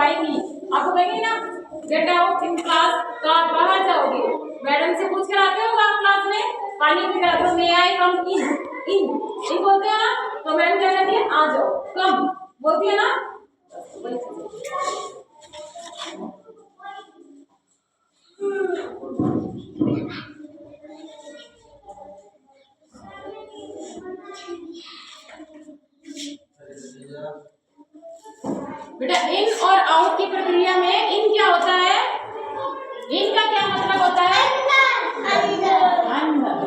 आएगी, आपको कहेंगे ना गेट आउट इन क्लास, तो आप बाहर जाओगे। मैडम से पूछ कर आते हो आप क्लास में, पानी पी कर, तो मे आई कम इन बोलते हैं ना, तो मैम क्या कहती है, आ जाओ, कम बोलती है ना। बेटा इन और आउट की प्रक्रिया में इन क्या होता है, इन का क्या मतलब होता है, अंदर,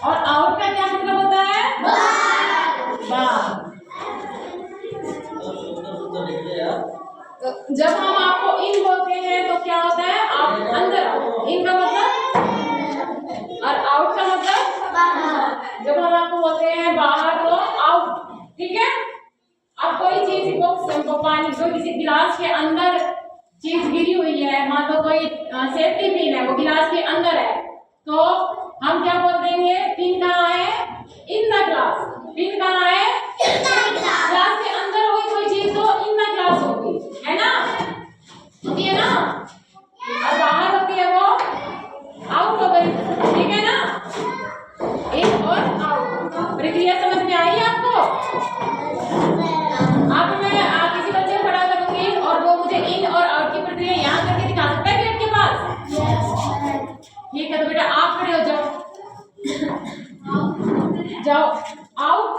और आउट का क्या मतलब होता है, बाहर। जब हम आपको इन बोलते हैं तो क्या होता है, आप अंदर आओ, इन का मतलब, और आउट का मतलब बाहर। जब हम आपको बोलते हैं बाहर तो आउट, ठीक है। अब कोई चीज को पानी, कोई किसी गिलास के अंदर चीज गिरी हुई है, मान लो कोई सेफ्टी पिन है, वो गिलास के अंदर है, तो हम क्या बोल देंगे, पिन कहाँ है, इन द ग्लास। पिन कहाँ है, ग्लास के अंदर हुई कोई चीज तो इन द ग्लास होगी, है ना, होती है ना, और बाहर होती है वो आउट हो गई, ठीक है ना। इन और आउट प्रक्रिया समझ में आई आपको। अब मैं किसी बच्चे को खड़ा करूंगी और वो मुझे इन और आउट की प्रक्रिया यहाँ करके दिखा सकता है गेट के पास, ठीक है। तो बेटा आप खड़े हो जाओ, जाओ आउट,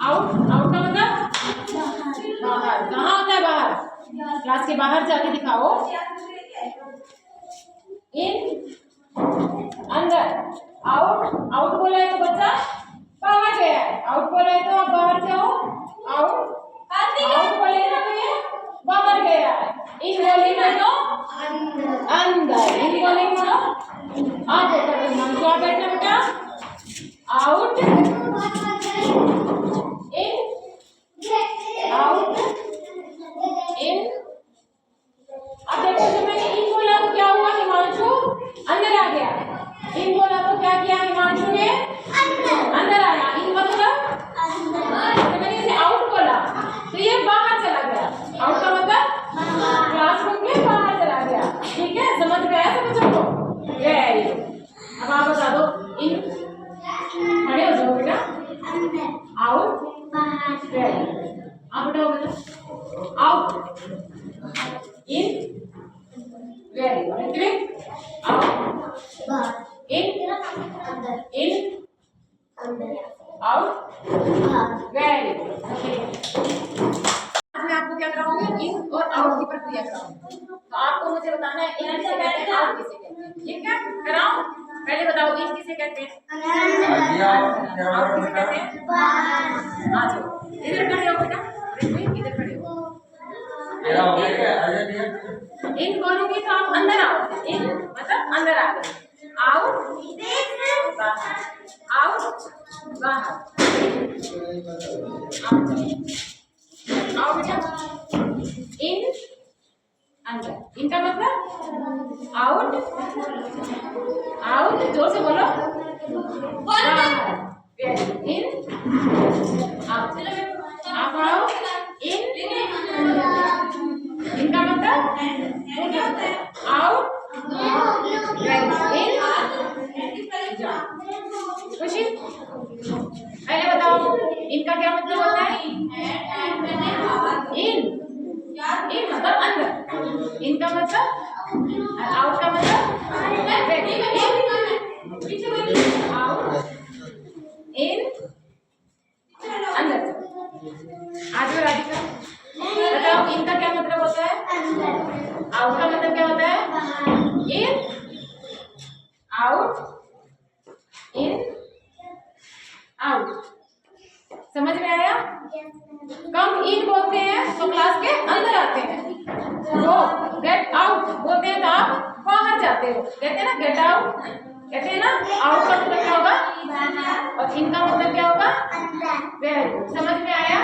आउट, आउट का मतलब बाहर। कहाँ होता है बाहर, क्लास के बाहर जाके दिखाओ। इन अंदर, आउट, आउट बोला है तो बच्चा बाहर गया है, आउट बोला है तो आप बाहर जाओ, आउट, आउट बोलेगा तो ये बाहर गया है। इन बोलेगा तो अंदर, इन बोलेगा तो आप बैठना, क्या बैठना बेटा, आउट, इन, आउट, इन। अब देखो जब मैंने इन बोला तो क्या हुआ, हिमांशु अंदर आ गया, इन बोला तो क्या किया हिमांशु ने, अंदर आया। इन मतलब जब मैंने इसे आउट बोला तो ये बाहर चला गया, आउट का मतलब क्लासरूम के बाहर चला गया, ठीक है। समझ में आया सब बच्चों को, वेरी गुड। अब आप बता दो, इन खड़े हो जाओ बेटा, आउट, वेरी गुड। आप बताओ बेटा, आउट, इन, वेरी गुड, आउट, इन, आउट, वेरी गुड। आज मैं आपको क्या कराऊंगी, इन और आउट की प्रक्रिया कराऊंगी, तो आपको मुझे बताना है इन किसे कहते हैं, आउट किसे कहते हैं, ठीक है। कराऊं, पहले बताओ इन किसे कहते हैं, आउट किसे कहते हैं, आ जाओ इधर खड़े हो बेटा, इधर खड़े हो। इन बोलूंगी तो आप अंदर आओ, इन मतलब अंदर आ गए, आउट बाहर, आउट बाहर, आओ बेटा, इन अंदर, इनका मतलब आउट, आउट जोर से बोलो, बाहर, इन, आउट, आप आओ, इन, इनका मतलब आउट, इन, खुशी पहले बताओ इनका क्या मतलब होता है, इन, इन मतलब अंदर, इनका मतलब, आउट का मतलब, इन, अंदर। आज राधिका बताओ इनका क्या मतलब होता है, आउट का मतलब क्या होता है, इन, आउट, इन, आउट। समझ में आया। कम इन बोलते हैं तो क्लास के अंदर आते हैं, तो गेट आउट बोलते हैं तो आप बाहर जाते हो, कहते हैं ना गेट आउट, कहते हैं ना। आउट का मतलब क्या होगा, और इनका मतलब क्या होगा, वेरी गुड। समझ में आया।